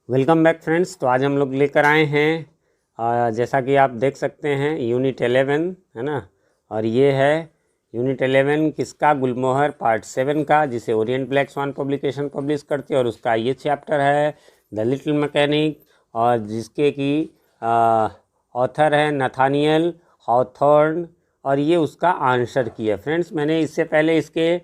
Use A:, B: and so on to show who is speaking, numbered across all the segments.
A: Welcome back friends. तो आज हम लोग लेकर आए हैं जैसा कि आप देख सकते हैं यूनिट 11 है ना। और ये है यूनिट 11 किसका, गुलमोहर पार्ट 7 का, जिसे Orient black swan publication publish करती है। और उसका ये चैप्टर है द लिटिल मैकेनिक, और जिसके की ऑथर है नथानियल हॉथॉर्न, और ये उसका आंसर की है। फ्रेंड्स, मैंने इससे पहले इसके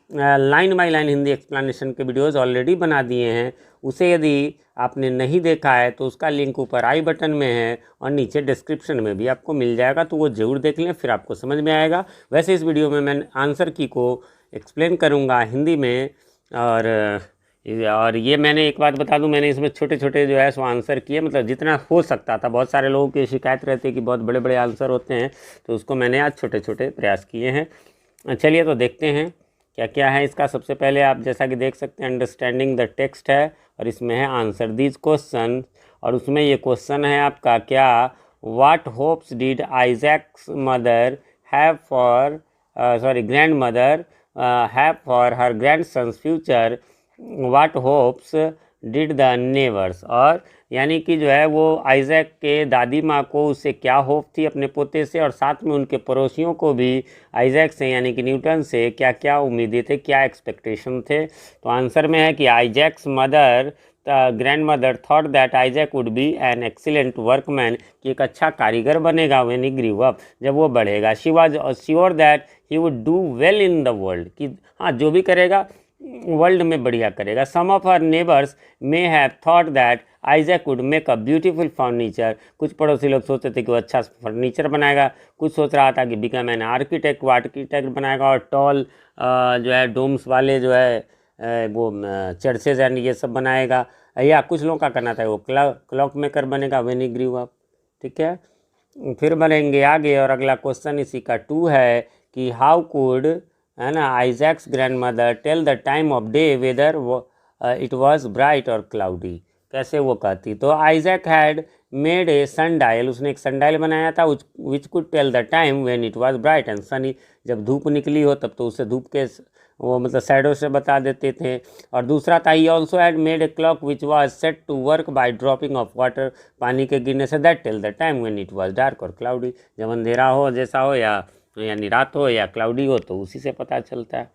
A: line by line Hindi explanation के वीडियोस ऑलरेडी बना दिए हैं। उसे यदि आपने नहीं देखा है तो उसका लिंक ऊपर आई बटन में है और नीचे डिस्क्रिप्शन में भी आपको मिल जाएगा, तो वो ज़रूर देख लें, फिर आपको समझ में आएगा। वैसे इस वीडियो में मैं आंसर की को एक्सप्लेन करूँगा हिंदी में। और ये मैंने एक बात बता दूं, मैंने इसमें छोटे छोटे जो है सो आंसर किए, मतलब जितना हो सकता था। बहुत सारे लोगों की शिकायत रहती है कि बहुत बड़े बड़े आंसर होते हैं, तो उसको मैंने आज छोटे छोटे प्रयास किए हैं। चलिए तो देखते हैं क्या क्या है इसका। सबसे पहले आप जैसा कि देख सकते हैं अंडरस्टैंडिंग द टेक्स्ट है, और इसमें है आंसर दीज क्वेश्चन। और उसमें ये क्वेश्चन है आपका क्या, what hopes did Isaac's mother have for grandmother have for her grandson's future, what hopes did the neighbours. और यानी कि जो है वो आइजैक के दादी माँ को उससे क्या होप थी अपने पोते से, और साथ में उनके पड़ोसियों को भी आइजैक से यानी कि न्यूटन से क्या क्या उम्मीदें थे, क्या एक्सपेक्टेशन थे। तो आंसर में है कि Isaac's mother grand mother thought that Isaac would be an excellent workman, कि एक अच्छा कारीगर बनेगा व्हेन ही ग्रीव अप, जब वो बढ़ेगा। She was sure that he would do well in the world, कि हाँ जो भी करेगा वर्ल्ड में बढ़िया करेगा। Some of her neighbours may have thought that Isaac would make a beautiful furniture, कुछ पड़ोसी लोग सोचते थे कि वो अच्छा फर्नीचर बनाएगा। कुछ सोच रहा था कि बिकम एन आर्किटेक्ट, वो आर्किटेक्ट बनाएगा, और टॉल जो है डोम्स वाले जो है वो चर्चेज एंड ये सब बनाएगा। या कुछ लोगों का कहना था वो क्लॉक मेकर बनेगा व्हेन ही ग्रीव अप। ठीक है, फिर बढ़ेंगे आगे, और अगला क्वेश्चन इसी का 2 है कि हाउ कुड, है ना, Isaac's grandmother tell the time of day whether it was bright और क्लाउडी, कैसे वो कहती। तो Isaac had made a sundial, उसने एक सन डायल बनाया था which could tell the time when it was bright and sunny, जब धूप निकली हो तब तो उसे धूप के वो मतलब शैडो से बता देते थे। और दूसरा था he also had made a clock which was set to work by dropping of water, पानी के गिरने से, that tell the time when it was dark और क्लाउडी, जब अंधेरा हो जैसा हो या यानी रात हो या क्लाउडी हो तो उसी से पता चलता है।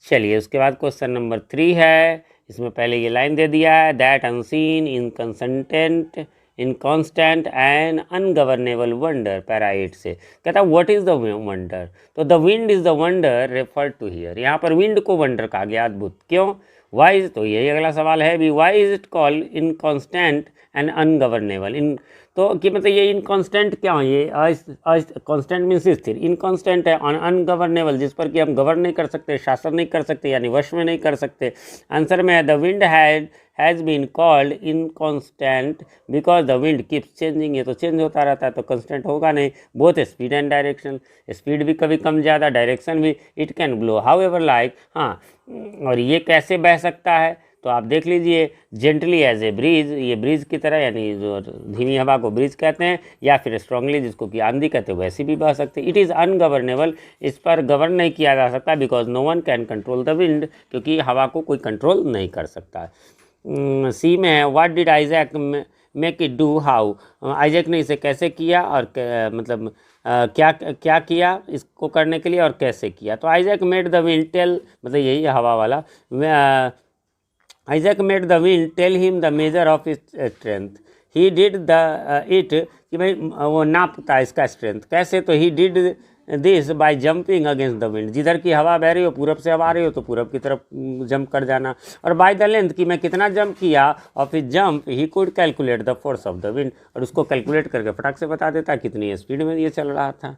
A: चलिए उसके बाद क्वेश्चन नंबर 3 है। इसमें पहले ये लाइन दे दिया है, that unseen inconstant and ungovernable wonder, para 8 से कहता है व्हाट इज द वंडर। तो the wind is the wonder refer to here, यहाँ पर विंड को वंडर कहा गया, अद्भुत। क्यों, वाई इज, तो यही अगला सवाल है भी, why is it called inconstant and ungovernable. इन तो कि मतलब ये इनकॉन्स्टेंट क्या हो, ये कॉन्स्टेंट मीन्स स्थिर, इनकॉन्स्टेंट है अनगवर्नेबल, जिस पर कि हम गवर्न नहीं कर सकते, शासन नहीं कर सकते, यानी वश में नहीं कर सकते। आंसर में है the wind has been called inconstant because the wind keeps changing, ये तो चेंज होता रहता है तो कंस्टेंट होगा नहीं। Both speed and direction, speed भी कभी कम ज़्यादा, डायरेक्शन भी। It can blow how ever like, हाँ, और ये कैसे बह सकता है, तो आप देख लीजिए, जेंटली एज ए ब्रीज, ये ब्रीज की तरह, यानी जो धीमी हवा को ब्रीज कहते हैं, या फिर स्ट्रांगली जिसको कि आंधी कहते हैं वैसी भी बह सकती है। इट इज़ अनगवर्नेबल, इस पर गवर्न नहीं किया जा सकता, because no one can control the wind, क्योंकि हवा को कोई कंट्रोल नहीं कर सकता। सी में है what did Isaac make it do, how, Isaac ने इसे कैसे किया, और मतलब क्या क्या किया इसको करने के लिए और कैसे किया। तो Isaac made the wind tell, मतलब यही हवा वाला, Isaac made the wind tell him the measure of its strength, he did the it, कि भाई वो नापता है इसका स्ट्रेंथ कैसे, तो he did this by jumping against the wind, जिधर की हवा बह रही हो, पूरब से हवा आ रही हो तो पूरब की तरफ जंप कर जाना। और बाय द लेंथ, कि मैं कितना जंप किया, और फिर jump he could calculate the force of the wind, और उसको कैलकुलेट करके फटाक से बता देता कितनी स्पीड में ये चल रहा था।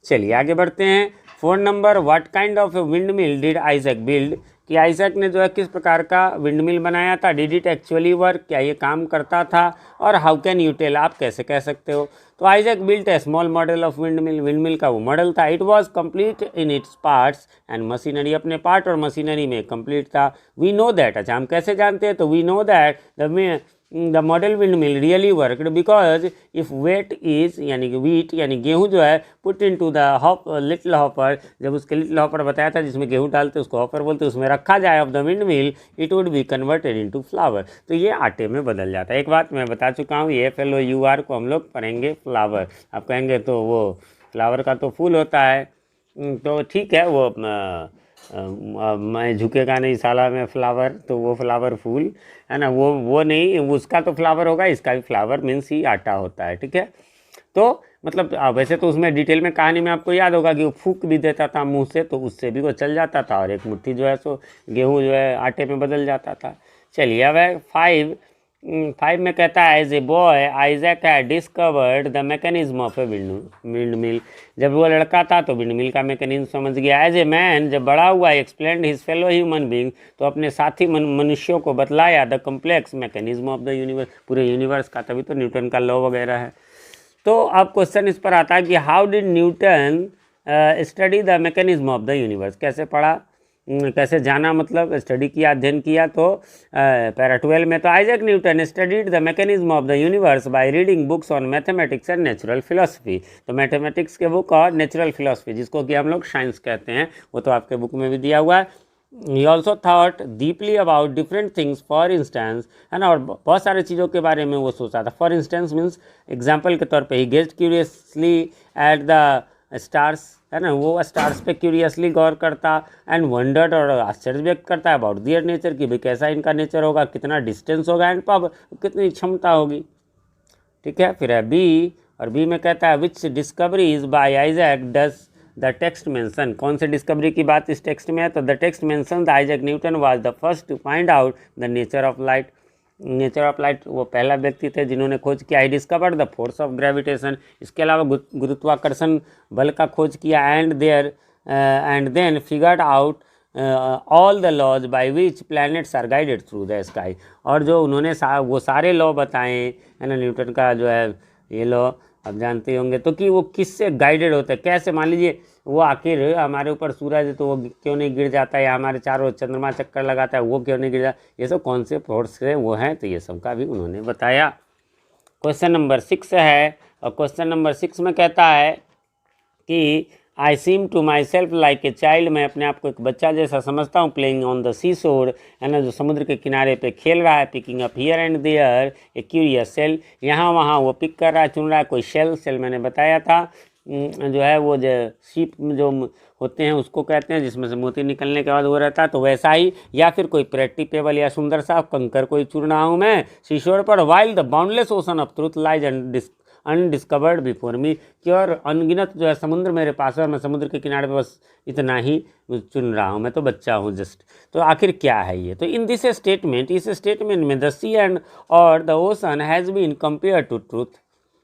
A: चलिए आगे बढ़ते हैं। 4 number, what kind of a wind mill did Isaac build, कि आइजैक ने जो है किस प्रकार का विंडमिल बनाया था। डिड इट एक्चुअली वर्क, क्या ये काम करता था, और हाउ कैन यू टेल, आप कैसे कह सकते हो। तो Isaac built a small model of windmill, windmill का वो मॉडल था। It was complete in its parts and machinery, अपने पार्ट और मशीनरी में कंप्लीट था। वी नो दैट, अच्छा हम कैसे जानते हैं, तो we know that the model windmill really worked because if wheat is यानी कि वीट यानी गेहूँ जो है put into the little hopper, जब उसके लिटिल हॉपर बताया था जिसमें गेहूँ डालते उसको हॉपर बोलते, उसमें रखा जाए of the wind mill it would be converted into flower, तो ये आटे में बदल जाता है। एक बात मैं बता चुका हूँ, ये FLOUR को हम लोग पढ़ेंगे फ्लावर। आप कहेंगे तो वो फ्लावर का तो फूल होता है, तो ठीक है वो मैं झुकेगा नहीं साला में फ्लावर, तो वो फ्लावर फूल है ना, वो नहीं, उसका तो फ्लावर होगा, इसका भी फ्लावर मीन्स ही आटा होता है। ठीक है, तो मतलब वैसे तो उसमें डिटेल में कहानी में आपको याद होगा कि वो फूंक भी देता था मुंह से, तो उससे भी वो चल जाता था और एक मुट्ठी जो है सो गेहूँ जो है आटे में बदल जाता था। चलिए अब 5 में कहता है as a boy Isaac had discovered the mechanism of a windmill, जब वो लड़का था तो विंड मिल का मैकेनिज्म समझ गया। एज ए मैन, जब बड़ा हुआ explained his fellow human being, तो अपने साथी मनुष्यों को बतलाया the complex mechanism of the universe, पूरे यूनिवर्स का, तभी तो न्यूटन का लॉ वगैरह है। तो अब क्वेश्चन इस पर आता है कि how did Newton study the mechanism of the universe, कैसे पढ़ा, कैसे जाना, मतलब स्टडी किया, अध्ययन किया। तो पैरा 12 में तो Isaac Newton studied the mechanism of the universe by reading books on mathematics and natural philosophy, तो मैथमेटिक्स के बुक और नेचुरल फिलोसफी जिसको कि हम लोग साइंस कहते हैं, वो तो आपके बुक में भी दिया हुआ है। He also thought deeply about different things, for instance, है ना, और बहुत सारे चीज़ों के बारे में वो सोचा था। फॉर इंस्टेंस मीन्स एग्जाम्पल के तौर पे he gazed curiously at the stars, है ना, वो स्टार्स पे क्यूरियसली गौर करता, एंड वंडर्ड, और आश्चर्य व्यक्त करता है अबाउट दियर नेचर, कि भाई कैसा इनका नेचर होगा, कितना डिस्टेंस होगा, एंड पावर, कितनी क्षमता होगी। ठीक है, फिर है बी, और बी में कहता है which discovery is by Isaac does the text mention, कौन से डिस्कवरी की बात इस टेक्स्ट में है, तो the text mention the Isaac Newton was the first to find out the nature of light, nature of light वो पहला व्यक्ति थे जिन्होंने खोज किया। I discovered the force of gravitation, इसके अलावा गुरुत्वाकर्षण बल का खोज किया। And then figured out all the laws by which planets are guided through the sky, और जो उन्होंने वो सारे लॉ बताए है ना, न्यूटन का जो है ये लॉ आप जानते होंगे, तो कि वो किससे गाइडेड होता है, कैसे, मान लीजिए वो आखिर हमारे ऊपर सूरज है तो वो क्यों नहीं गिर जाता है, या हमारे चारों चंद्रमा चक्कर लगाता है वो क्यों नहीं गिर जाता, ये सब कौन से फोर्स से वो हैं, तो ये सब का भी उन्होंने बताया। क्वेश्चन नंबर 6 है, और क्वेश्चन नंबर 6 में कहता है कि I seem to myself like a child, मैं अपने आप को एक बच्चा जैसा समझता हूँ, प्लेइंग ऑन द सी शोर, है ना, जो समुद्र के किनारे पे खेल रहा है, picking up here and there a curious shell, यहाँ वहाँ वो पिक कर रहा है, चुन रहा है कोई सेल मैंने बताया था जो है वो जो शीप जो होते हैं उसको कहते हैं, जिसमें से मोती निकलने के बाद वो रहता है, तो वैसा ही, या फिर कोई प्रेटी पेबल या सुंदर सा कंकर कोई चुन रहा हूँ मैं शीशोर पर, while the boundless ocean of truth lies undiscovered before me, कि और अनगिनत जो है समुद्र मेरे पास है और मैं समुद्र के किनारे पर बस इतना ही चुन रहा हूँ, मैं तो बच्चा हूँ जस्ट। तो आखिर क्या है ये, तो इन दिस स्टेटमेंट, इस स्टेटमेंट में द सी एंड और the ocean has been compare to truth,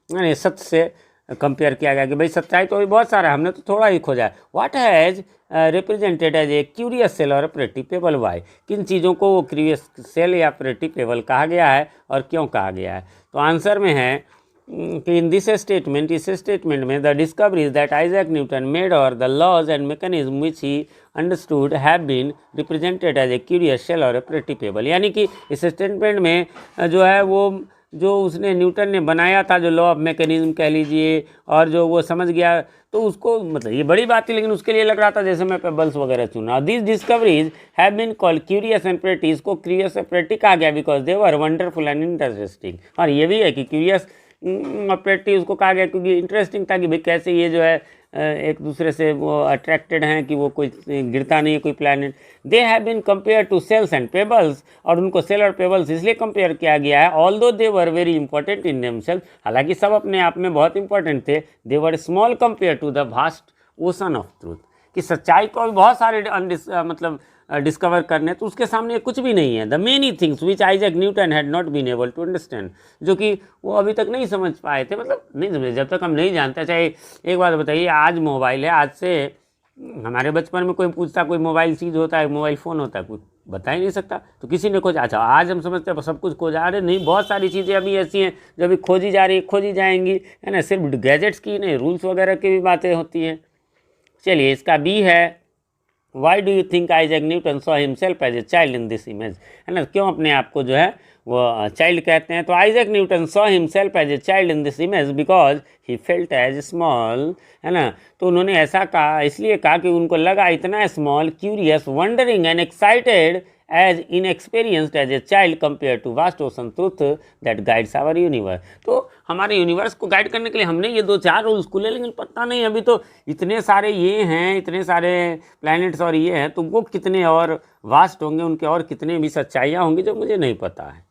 A: यानी सत्य से कंपेयर किया गया कि भाई सच्चाई तो भी बहुत सारा है, हमने तो थोड़ा ही खोजा है। What has represented as a curious shell और प्रेटी पेबल, वाई, किन चीज़ों को वो क्यूरियस सेल या प्रेटी पेबल कहा गया है और क्यों कहा गया है, तो आंसर में है कि इन दिस स्टेटमेंट, इस स्टेटमेंट में the discoveries that Isaac Newton made और the laws and mechanism which he understood have been represented as a curious shell और ए प्रेटी पेबल, यानी कि इस स्टेटमेंट में जो है वो जो उसने न्यूटन ने बनाया था, जो लॉ ऑफ मैकेनिज्म कह लीजिए, और जो वो समझ गया, तो उसको मतलब ये बड़ी बात थी, लेकिन उसके लिए लग रहा था जैसे मैं पेबल्स वगैरह चुना। This discoveries have been called curious and pretty, इसको क्यूरियस एंड प्रेटी कहा गया because they were wonderful and interesting, और ये भी है कि क्यूरियस प्रेटी उसको कहा गया क्योंकि इंटरेस्टिंग था कि भाई कैसे ये जो है एक दूसरे से वो अट्रैक्टेड हैं कि वो कोई गिरता नहीं है कोई planet. They have been compare to shells and pebbles, और उनको सेल और पेबल्स इसलिए कंपेयर किया गया है although they were very important in themselves, हालांकि सब अपने आप में बहुत इंपॉर्टेंट थे, they were small compare to the vast ocean of truth, कि सच्चाई को भी बहुत सारे मतलब डिस्कवर करने, तो उसके सामने कुछ भी नहीं है। The many things which Isaac Newton had not been able to understand, जो कि वो अभी तक नहीं समझ पाए थे, मतलब नहीं समझे, जब तक हम नहीं जानते। चाहे एक बात बताइए, आज मोबाइल है, आज से हमारे बचपन में कोई पूछता कोई मोबाइल चीज़ होता है, मोबाइल फ़ोन होता है, कोई बता ही नहीं सकता, तो किसी ने खोजा। अच्छा आज हम समझते हैं सब कुछ खोजा, अरे नहीं, बहुत सारी चीज़ें अभी ऐसी हैं जो अभी खोजी जा रही, खोजी जाएंगी, है ना, सिर्फ गैजेट्स की नहीं, रूल्स वगैरह की भी बातें होती हैं। चलिए इसका बी है, why do you think Isaac Newton saw himself as a child in this image, है ना, क्यों अपने आप को जो है वो चाइल्ड कहते हैं। तो Isaac Newton saw himself as a child in this image because he felt as small, है ना। तो उन्होंने ऐसा कहा, इसलिए कहा कि उनको लगा इतना small, curious, wondering and excited as inexperienced as a child compare to vast ocean truth that guides our universe. तो हमारे यूनिवर्स को गाइड करने के लिए हमने ये 2-4 रूल्स खुले, लेकिन पता नहीं अभी तो इतने सारे ये हैं, इतने सारे प्लैनेट्स और ये हैं, तो वो कितने और वास्ट होंगे, उनके और कितने भी सच्चाइयाँ होंगी जो मुझे नहीं पता है।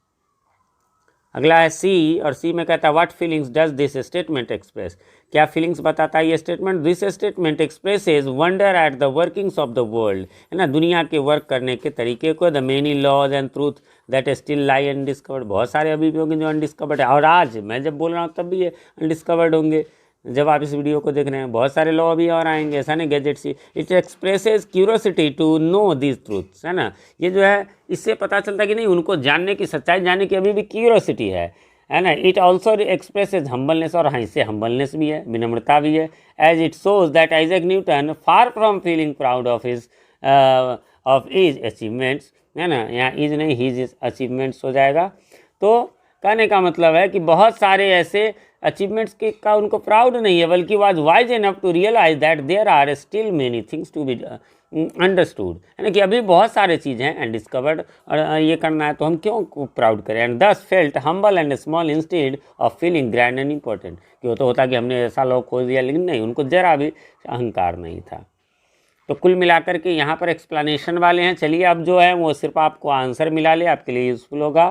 A: अगला है सी, और सी में कहता है what feelings does this statement express. क्या फीलिंग्स बताता है ये statement? This statement expresses wonder at the workings of the world, है ना, दुनिया के वर्क करने के तरीके को, the many laws and truth that still lie undiscovered. बहुत सारे अभी भी होंगे जो अनडिस्कवर्ड है, और आज मैं जब बोल रहा हूँ तब भी ये अनडिस्कवर्ड होंगे। जब आप इस वीडियो को देख रहे हैं बहुत सारे लॉ भी और आएंगे, ऐसा नहीं गैजेट्स ही। It expresses curiosity to know this truths, है ना। ये जो है इससे पता चलता है कि नहीं, उनको जानने की, सच्चाई जानने की अभी भी क्यूरोसिटी है ना। इट ऑल्सो एक्सप्रेसेज हम्बलनेस, और हाँ इससे हम्बलनेस भी है, विनम्रता भी है। As it shows that Isaac Newton far from feeling proud of his achievements, है ना, यहाँ इज नहीं हिज अचीवमेंट्स हो जाएगा। तो कहने का मतलब है कि बहुत सारे ऐसे अचीवमेंट्स के का उनको प्राउड नहीं है, बल्कि was wise enough to realise that there are still many things to be understood, है ना, कि अभी बहुत सारे चीज़ें हैं अनडिस्कवर्ड, और ये करना है तो हम क्यों प्राउड करें। एंड दस felt humble and small instead of feeling grand and important. कि वो तो होता कि हमने ऐसा लॉ खोज दिया, लेकिन नहीं, उनको जरा भी अहंकार नहीं था। तो कुल मिलाकर के यहाँ पर एक्सप्लेनेशन वाले हैं। चलिए अब जो है वो सिर्फ आपको आंसर मिला ले, आपके लिए यूज़फुल होगा।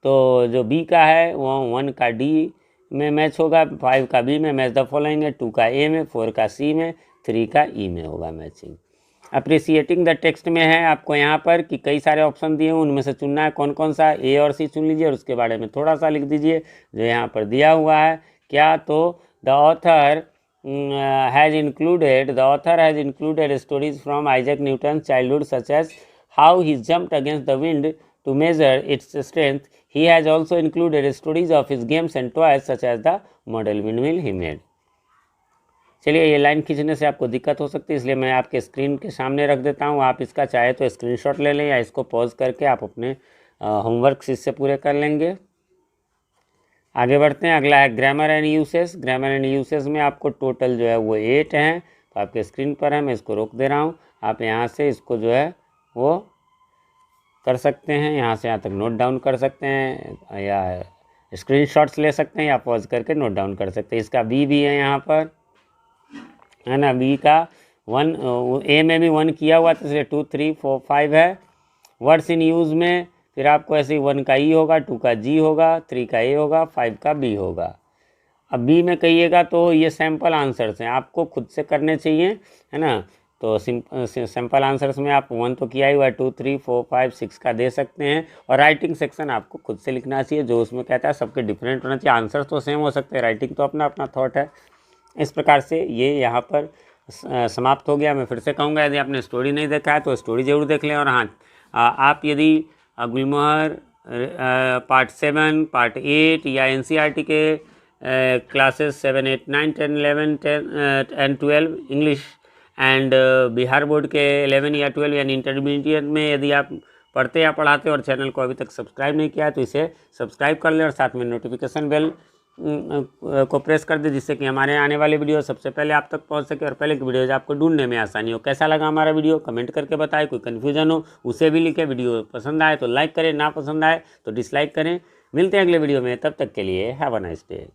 A: तो जो बी का है वो 1 का डी में मैच होगा, 5 का बी में मैच द फॉलोइंग है, 2 का ए में, 4 का सी में, 3 का ई में होगा मैचिंग। अप्रिसिएटिंग द टेक्स्ट में है आपको यहाँ पर कि कई सारे ऑप्शन दिए हैं, उनमें से चुनना है कौन कौन सा। ए और सी चुन लीजिए और उसके बारे में थोड़ा सा लिख दीजिए जो यहाँ पर दिया हुआ है। क्या? तो the author has included stories from Isaac Newton's childhood such as how he jumped against the wind to measure its strength. He has also included stories of his games and toys such as the model windmill he made. चलिए ये line खींचने से आपको दिक्कत हो सकती है, इसलिए मैं आपके स्क्रीन के सामने रख देता हूँ। आप इसका चाहे तो स्क्रीनशॉट ले लें या इसको पॉज करके आप अपने होमवर्क इससे पूरे कर लेंगे। आगे बढ़ते हैं। अगला है grammar and uses. Grammar and uses में आपको टोटल जो है वो 8 हैं, तो आपके स्क्रीन पर है, मैं इसको रोक दे रहा हूँ। आप यहाँ से इसको जो है वो कर सकते हैं, यहाँ से यहाँ तक नोट डाउन कर सकते हैं या स्क्रीनशॉट्स ले सकते हैं या पॉज करके नोट डाउन कर सकते हैं। इसका बी भी है यहाँ पर, है ना, बी का 1, ए में भी 1 किया हुआ तो इसलिए 2, 3, 4, 5 है। वर्ड्स इन यूज़ में फिर आपको ऐसे ही 1 का ई होगा, 2 का जी होगा, 3 का ए होगा, 5 का बी होगा। अब बी में कहिएगा तो ये सैम्पल आंसर्स हैं, आपको खुद से करने चाहिए, है ना। तो सैम्पल आंसर्स में आप 1 तो किया ही हुआ है, 2, 3, 4, 5, 6 का दे सकते हैं। और राइटिंग सेक्शन आपको खुद से लिखना चाहिए, जो उसमें कहता है सबके डिफरेंट होना चाहिए। आंसर्स तो सेम हो सकते हैं, राइटिंग तो अपना अपना थॉट है। इस प्रकार से ये यहाँ पर समाप्त हो गया। मैं फिर से कहूँगा यदि आपने स्टोरी नहीं देखा है तो स्टोरी ज़रूर देख लें। और हाँ, आप यदि गुलमोहर पार्ट 7, पार्ट 8 या NCERT के classes 7, 8, 9, 10, 11, 10 and 12 English and Bihar board के 11 या 12 यानी इंटरमीडिएट में यदि आप पढ़ते या पढ़ाते और चैनल को अभी तक सब्सक्राइब नहीं किया है तो इसे सब्सक्राइब कर लें और साथ में नोटिफिकेशन बेल को प्रेस कर दे, जिससे कि हमारे आने वाले वीडियो सबसे पहले आप तक पहुंच सके और पहले की वीडियोज आपको ढूंढने में आसानी हो। कैसा लगा हमारा वीडियो कमेंट करके बताएं, कोई कन्फ्यूजन हो उसे भी लिखे। वीडियो पसंद आए तो लाइक करें, ना पसंद आए तो डिसलाइक करें। मिलते हैं अगले वीडियो में, तब तक के लिए हैव अ नाइस डे।